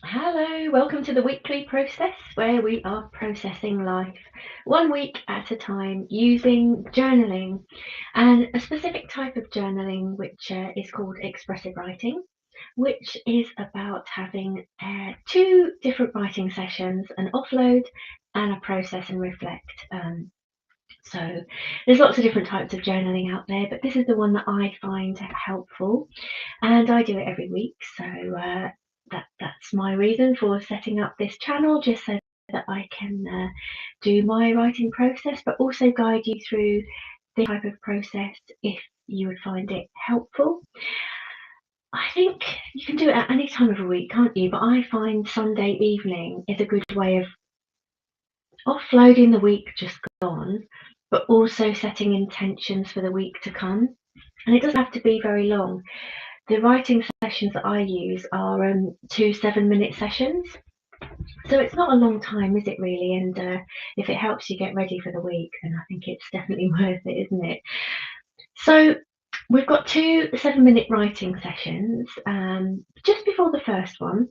Hello, welcome to the weekly process where we are processing life 1 week at a time using journaling and a specific type of journaling which is called expressive writing, which is about having two different writing sessions, an offload and a process and reflect. So there's lots of different types of journaling out there, but this is the one that I find helpful, and I do it every week. So that's my reason for setting up this channel, just so that I can do my writing process, but also guide you through this type of process if you would find it helpful. I think you can do it at any time of the week, can't you? But I find Sunday evening is a good way of offloading the week just gone, but also setting intentions for the week to come. And it doesn't have to be very long. The writing sessions that I use are 2 7-minute sessions. So it's not a long time, is it really? And if it helps you get ready for the week, then I think it's definitely worth it, isn't it? So we've got 2 7-minute writing sessions. Just before the first one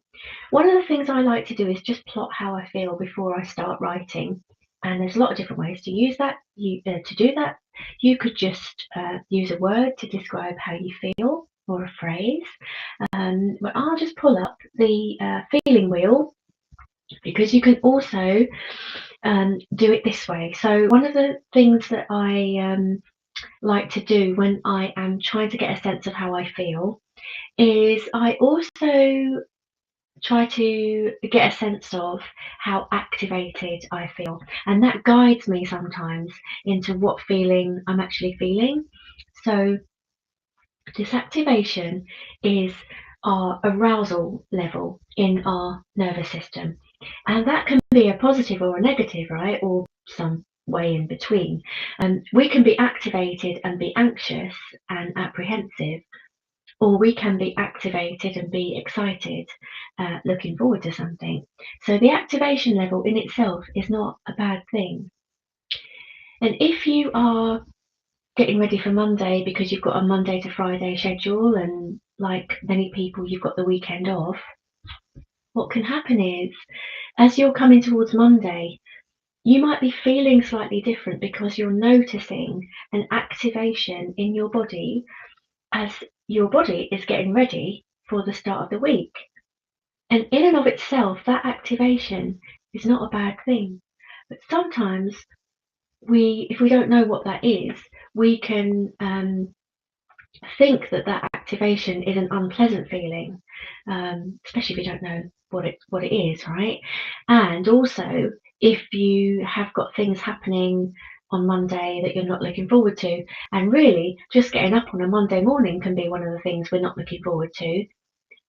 of the things I like to do is just plot how I feel before I start writing. And there's a lot of different ways to use that. To do that, you could just use a word to describe how you feel, or a phrase. But I'll just pull up the feeling wheel, because you can also do it this way. So one of the things that I like to do when I am trying to get a sense of how I feel is I also try to get a sense of how activated I feel, and that guides me sometimes into what feeling I'm actually feeling. So this activation is our arousal level in our nervous system, and that can be a positive or a negative, right, or some way in between. We can be activated and be anxious and apprehensive, or we can be activated and be excited, looking forward to something. So the activation level in itself is not a bad thing. And if you are getting ready for Monday because you've got a Monday to Friday schedule, and like many people, you've got the weekend off, what can happen is, as you're coming towards Monday, you might be feeling slightly different because you're noticing an activation in your body as your body is getting ready for the start of the week. And in and of itself, that activation is not a bad thing. But sometimes if we don't know what that is, we can think that that activation is an unpleasant feeling, especially if you don't know what it is, right? And also, if you have got things happening on Monday that you're not looking forward to, and really just getting up on a Monday morning can be one of the things we're not looking forward to.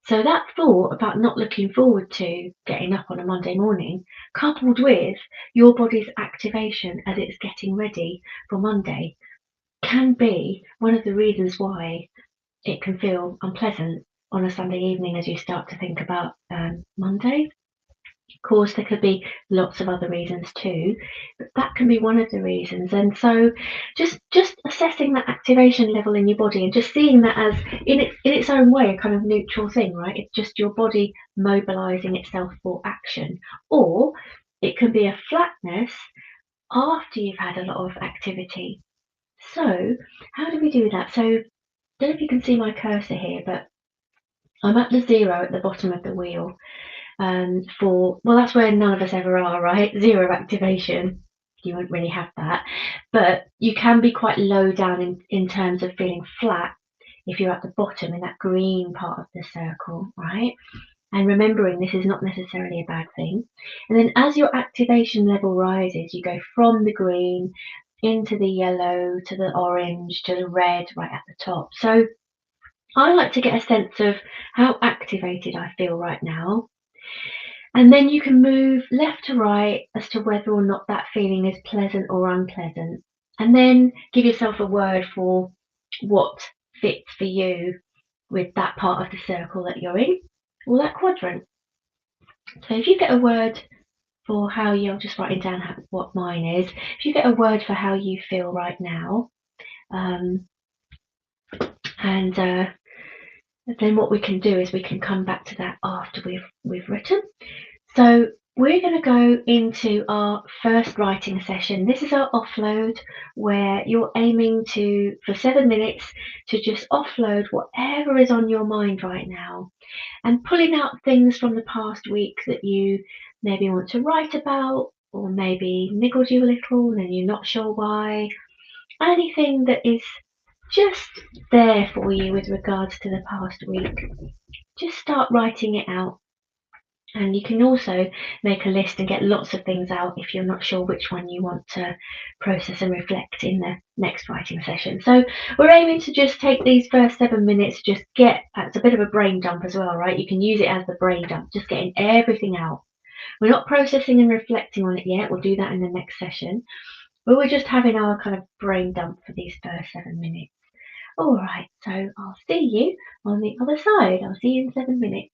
So that thought about not looking forward to getting up on a Monday morning, coupled with your body's activation as it's getting ready for Monday, can be one of the reasons why it can feel unpleasant on a Sunday evening as you start to think about Monday. Of course, there could be lots of other reasons too, but that can be one of the reasons. And so just assessing that activation level in your body and just seeing that as in its own way a kind of neutral thing, right? It's just your body mobilizing itself for action. Or it can be a flatness after you've had a lot of activity. So how do we do that? So I don't know if you can see my cursor here, but I'm at the 0 at the bottom of the wheel. Well, that's where none of us ever are, right? 0 activation. You won't really have that, but you can be quite low down in terms of feeling flat if you're at the bottom in that green part of the circle, right? And remembering this is not necessarily a bad thing. And then as your activation level rises, you go from the green into the yellow to the orange to the red right at the top. So I like to get a sense of how activated I feel right now. And then you can move left to right as to whether or not that feeling is pleasant or unpleasant. And then give yourself a word for what fits for you with that part of the circle that you're in, or that quadrant. So if you get a word for how you're just writing down what mine is, if you get a word for how you feel right now, and then what we can do is we can come back to that after we've written. So we're going to go into our first writing session. This is our offload, where you're aiming for 7 minutes to just offload whatever is on your mind right now, and pulling out things from the past week that you maybe want to write about, or maybe niggled you a little and you're not sure why. Anything that is just there for you with regards to the past week, just start writing it out. And you can also make a list and get lots of things out if you're not sure which one you want to process and reflect in the next writing session. So we're aiming to just take these first 7 minutes, it's a bit of a brain dump as well, right? You can use it as the brain dump, just getting everything out. We're not processing and reflecting on it yet. We'll do that in the next session. But we're just having our kind of brain dump for these first 7 minutes. All right, so I'll see you on the other side. I'll see you in 7 minutes.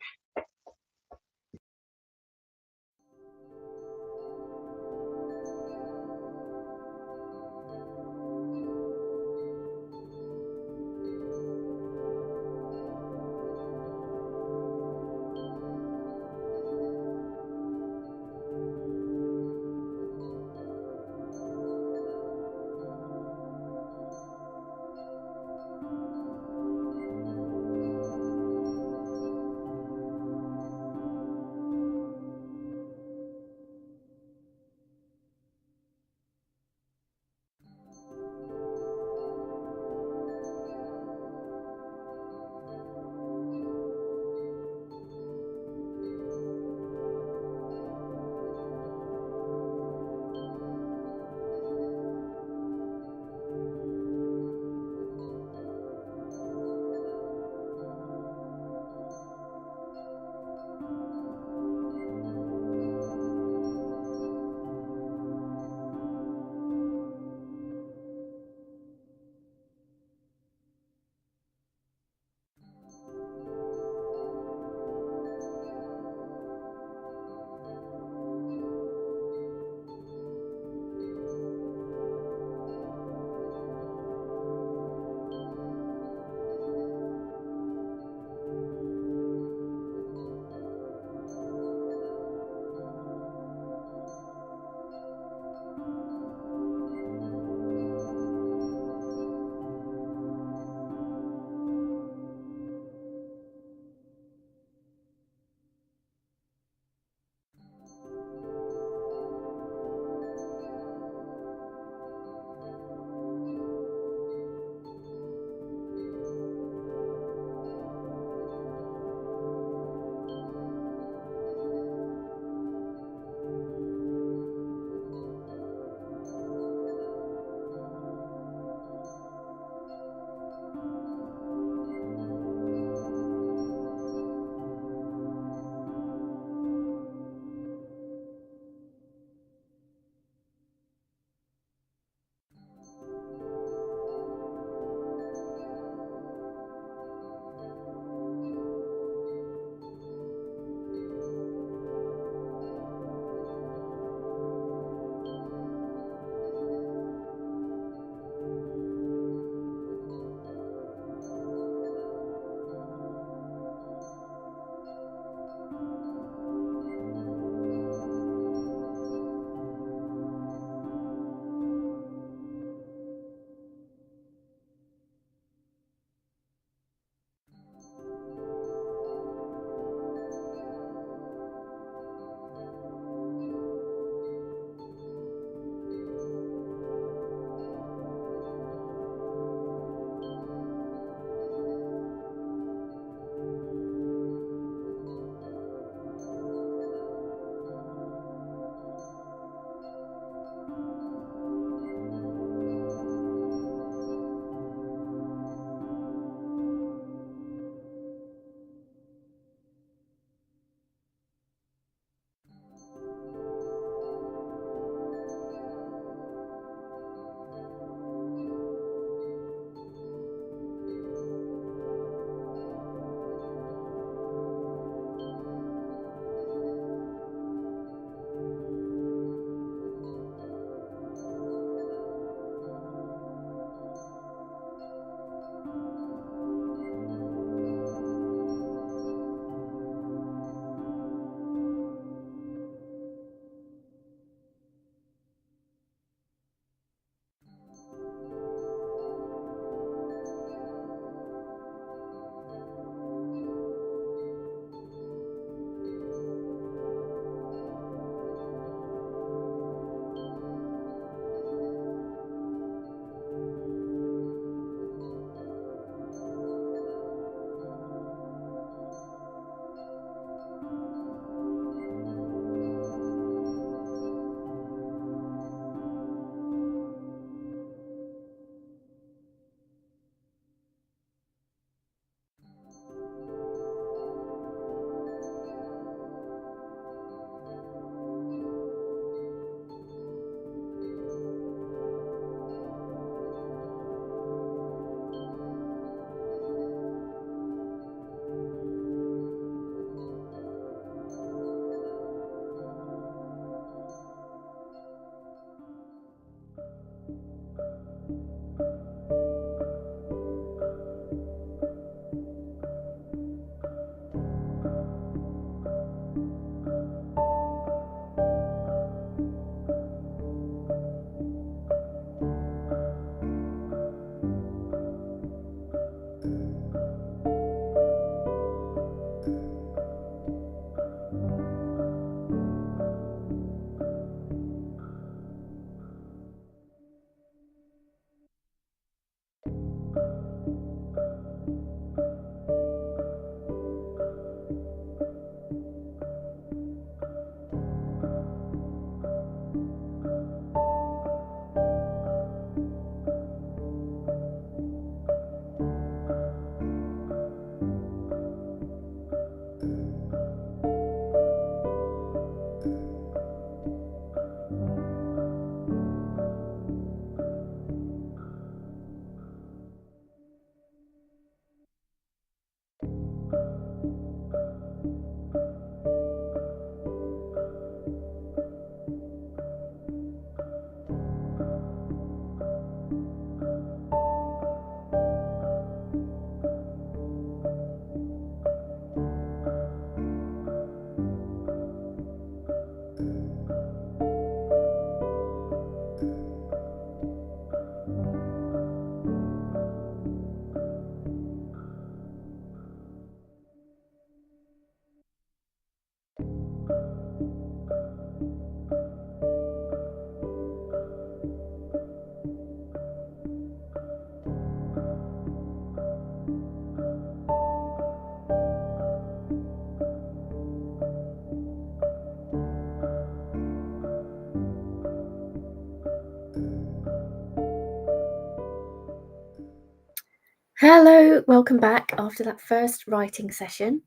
Hello, welcome back after that first writing session.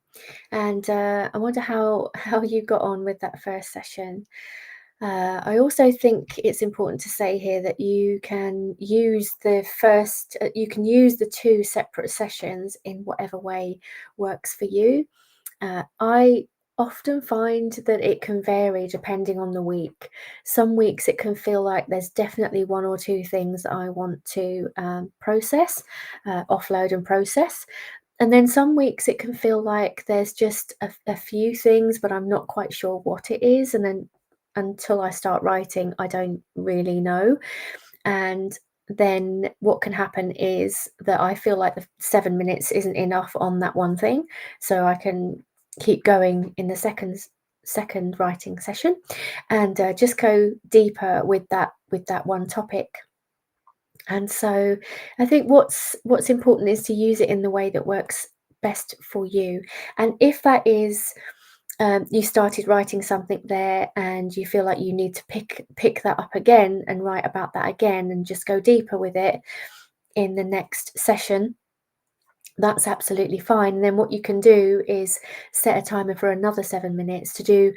And I wonder how you got on with that first session. I also think it's important to say here that you can use you can use the two separate sessions in whatever way works for you. I often find that it can vary depending on the week. Some weeks it can feel like there's definitely one or two things that I want to offload and process. And then some weeks it can feel like there's just a few things, but I'm not quite sure what it is. And then until I start writing, I don't really know. And then what can happen is that I feel like the 7 minutes isn't enough on that one thing. So I can keep going in the second writing session and just go deeper with that one topic. And so I think what's important is to use it in the way that works best for you. And if that is you started writing something there and you feel like you need to pick that up again and write about that again and just go deeper with it in the next session, that's absolutely fine. And then what you can do is set a timer for another 7 minutes to do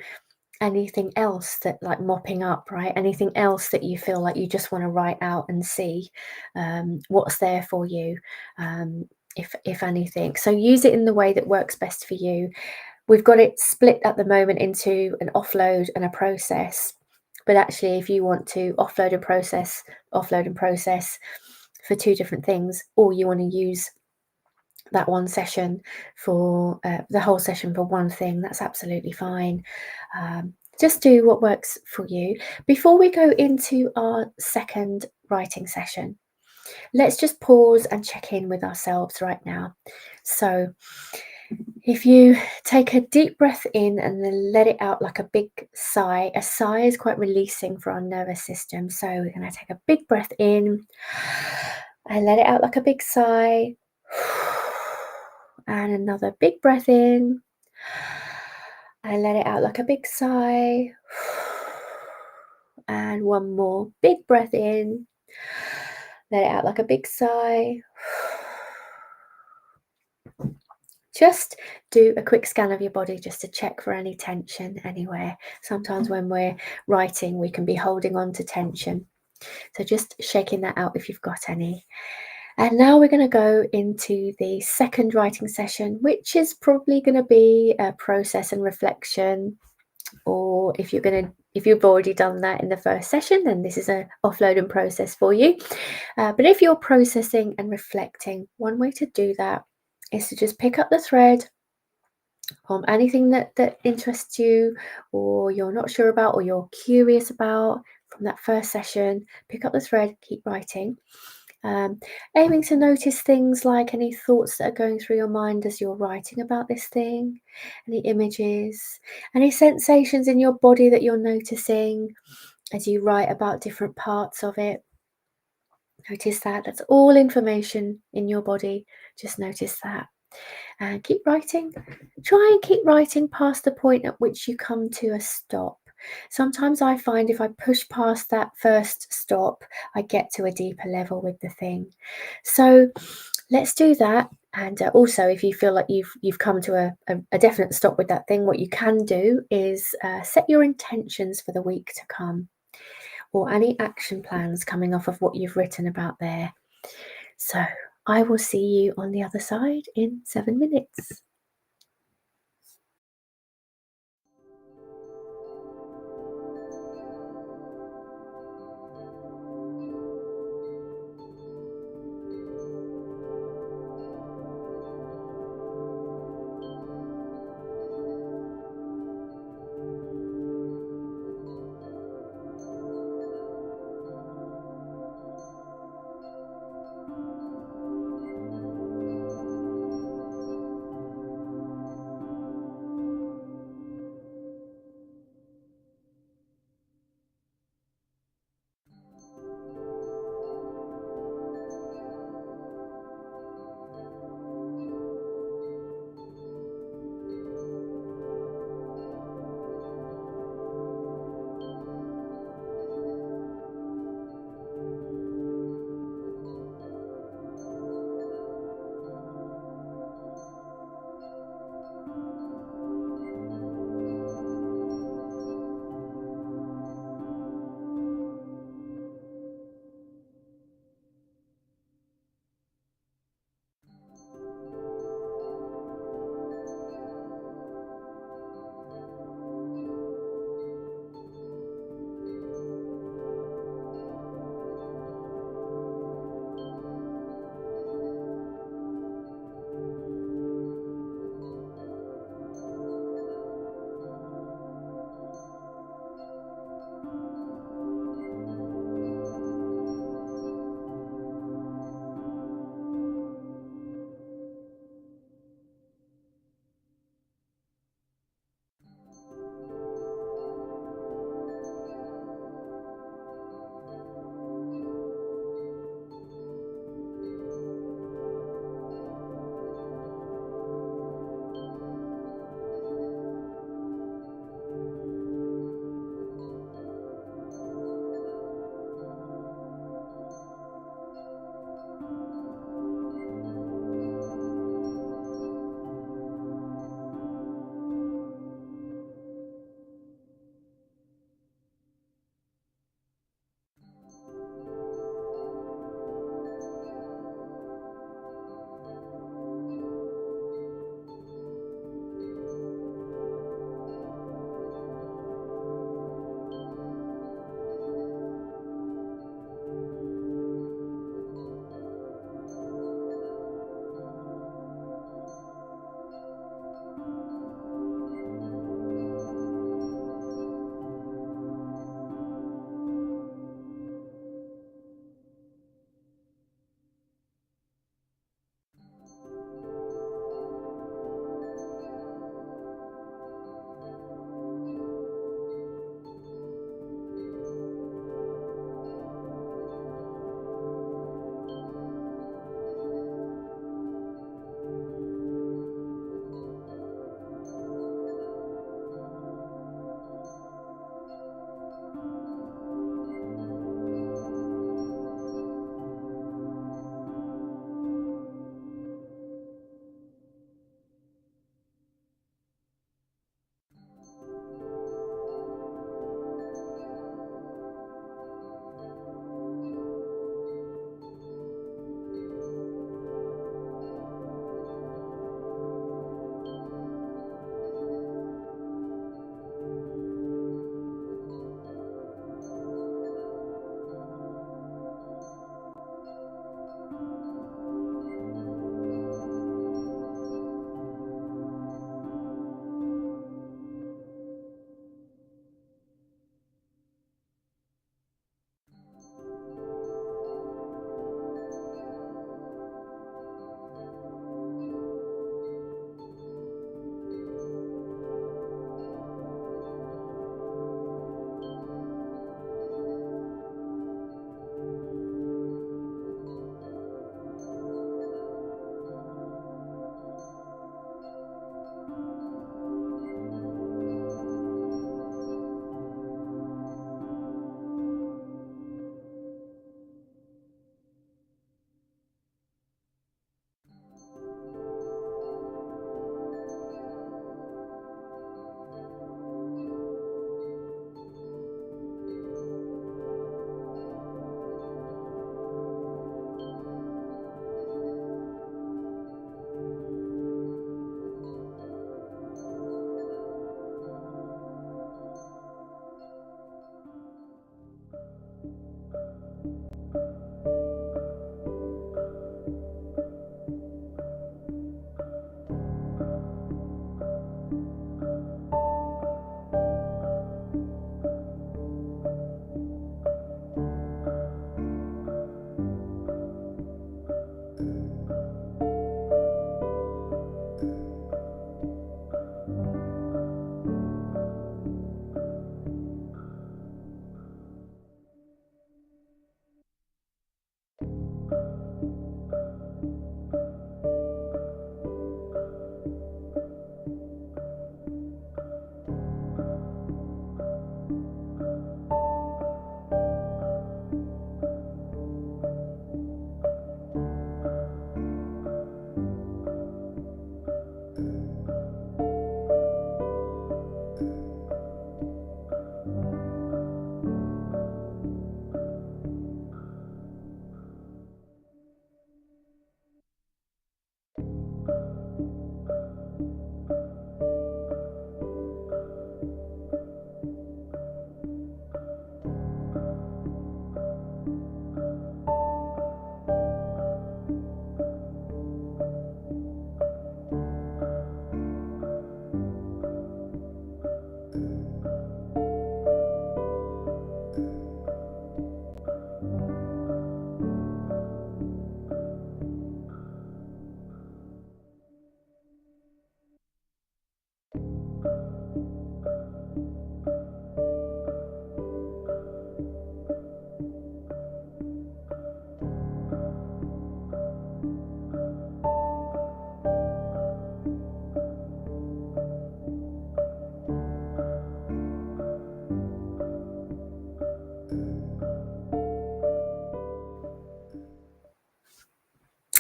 anything else, that like mopping up, right? Anything else that you feel like you just want to write out and see what's there for you, if anything. So use it in the way that works best for you. We've got it split at the moment into an offload and a process. But actually, if you want to offload and process for two different things, or you want to use that one session for the whole session for one thing, that's absolutely fine. Just do what works for you. Before we go into our second writing session, let's just pause and check in with ourselves right now. So if you take a deep breath in and then let it out like a big sigh. A sigh is quite releasing for our nervous system. So we're going to take a big breath in and let it out like a big sigh. And another big breath in and let it out like a big sigh. And one more big breath in. Let it out like a big sigh. Just do a quick scan of your body just to check for any tension anywhere. Sometimes when we're writing, we can be holding on to tension. So just shaking that out if you've got any. And now we're going to go into the second writing session, which is probably going to be a process and reflection. Or if you've already done that in the first session, then this is a offload and process for you. But if you're processing and reflecting, one way to do that is to just pick up the thread on anything that interests you, or you're not sure about, or you're curious about from that first session. Pick up the thread, keep writing. Aiming to notice things like any thoughts that are going through your mind as you're writing about this thing, any images, any sensations in your body that you're noticing as you write about different parts of it. Notice that. That's all information in your body. Just notice that. And keep writing. Try and keep writing past the point at which you come to a stop. Sometimes I find if I push past that first stop, I get to a deeper level with the thing. So let's do that. And also, if you feel like you've come to a definite stop with that thing, what you can do is set your intentions for the week to come, or any action plans coming off of what you've written about there. So I will see you on the other side in 7 minutes.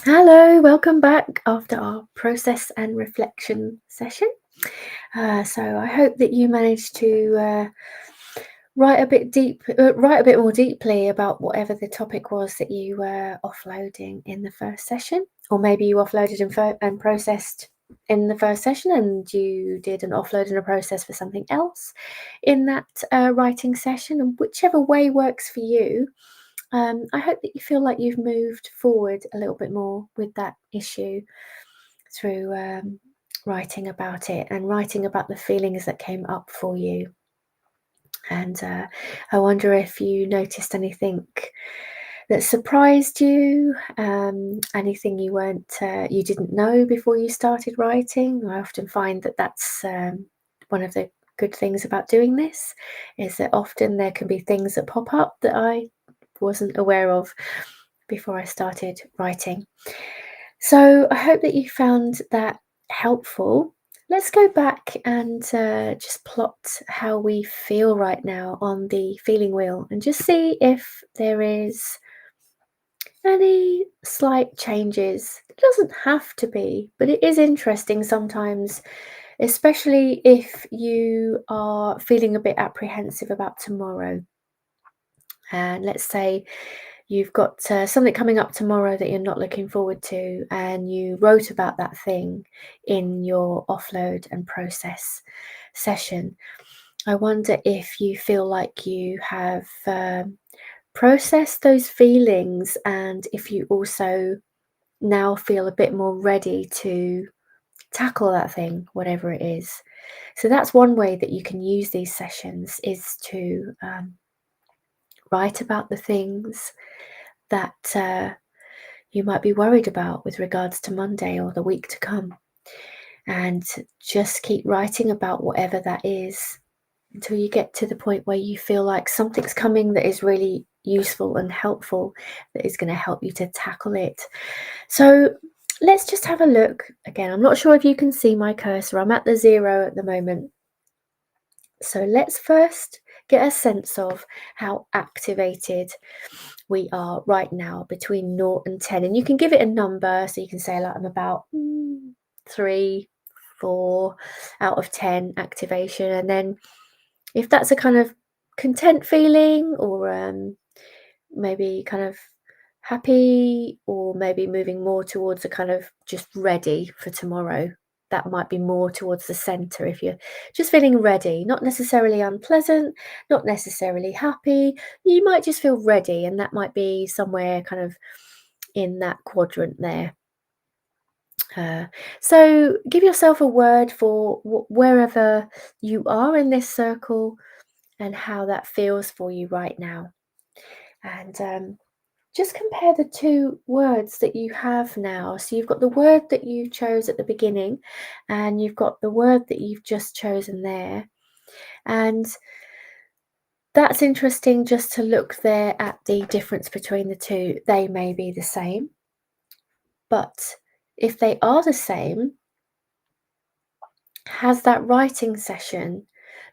Hello, welcome back after our process and reflection session. So I hope that you managed to write a bit more deeply about whatever the topic was that you were offloading in the first session, or maybe you offloaded and processed in the first session, and you did an offload and a process for something else in that writing session, and whichever way works for you. I hope that you feel like you've moved forward a little bit more with that issue through writing about it and writing about the feelings that came up for you. And I wonder if you noticed anything that surprised you, anything you didn't know before you started writing. I often find that that's one of the good things about doing this, is that often there can be things that pop up that I wasn't aware of before I started writing. So I hope that you found that helpful. Let's go back and just plot how we feel right now on the feeling wheel and just see if there is any slight changes. It doesn't have to be, but it is interesting sometimes, especially if you are feeling a bit apprehensive about tomorrow. And let's say you've got something coming up tomorrow that you're not looking forward to, and you wrote about that thing in your offload and process session. I wonder if you feel like you have processed those feelings, and if you also now feel a bit more ready to tackle that thing, whatever it is. So that's one way that you can use these sessions, is to write about the things that you might be worried about with regards to Monday or the week to come. And just keep writing about whatever that is until you get to the point where you feel like something's coming that is really useful and helpful, that is going to help you to tackle it. So let's just have a look. Again, I'm not sure if you can see my cursor. I'm at the 0 at the moment. So let's first get a sense of how activated we are right now between 0 and 10. And you can give it a number. So you can say, like, I'm about 3, 4 out of 10 activation. And then if that's a kind of content feeling, or maybe kind of happy, or maybe moving more towards a kind of just ready for tomorrow, that might be more towards the center. If you're just feeling ready, not necessarily unpleasant, not necessarily happy, you might just feel ready, and that might be somewhere kind of in that quadrant there. So give yourself a word for wherever you are in this circle and how that feels for you right now. And just compare the two words that you have now. So you've got the word that you chose at the beginning, and you've got the word that you've just chosen there. And that's interesting, just to look there at the difference between the two. They may be the same, but if they are the same, has that writing session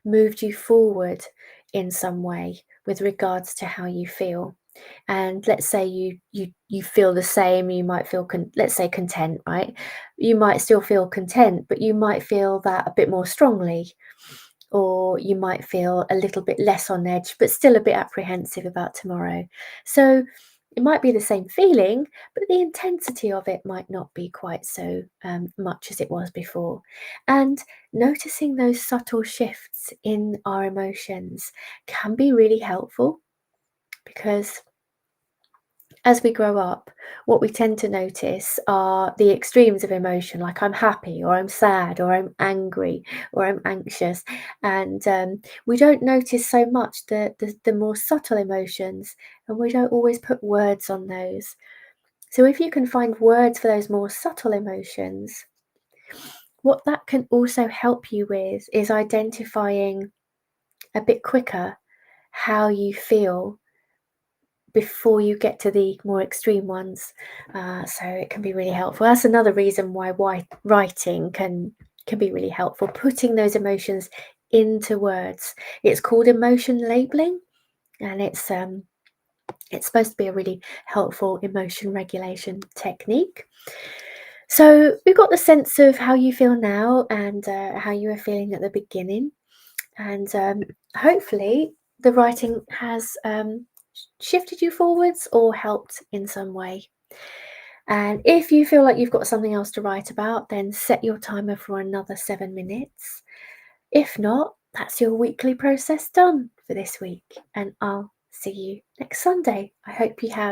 moved you forward in some way with regards to how you feel? And let's say you feel the same, you might feel let's say content, right? You might still feel content, but you might feel that a bit more strongly, or you might feel a little bit less on edge, but still a bit apprehensive about tomorrow. So it might be the same feeling, but the intensity of it might not be quite so much as it was before. And noticing those subtle shifts in our emotions can be really helpful, because as we grow up, what we tend to notice are the extremes of emotion, like I'm happy, or I'm sad, or I'm angry, or I'm anxious. And we don't notice so much the more subtle emotions, and we don't always put words on those. So if you can find words for those more subtle emotions, what that can also help you with is identifying a bit quicker how you feel before you get to the more extreme ones. So it can be really helpful. That's another reason why writing can be really helpful, putting those emotions into words. It's called emotion labeling, and it's It's supposed to be a really helpful emotion regulation technique. So we've got the sense of how you feel now and how you were feeling at the beginning. And hopefully the writing has shifted you forwards or helped in some way. And if you feel like you've got something else to write about, then set your timer for another 7 minutes. If not, that's your weekly process done for this week. And I'll see you next Sunday. I hope you have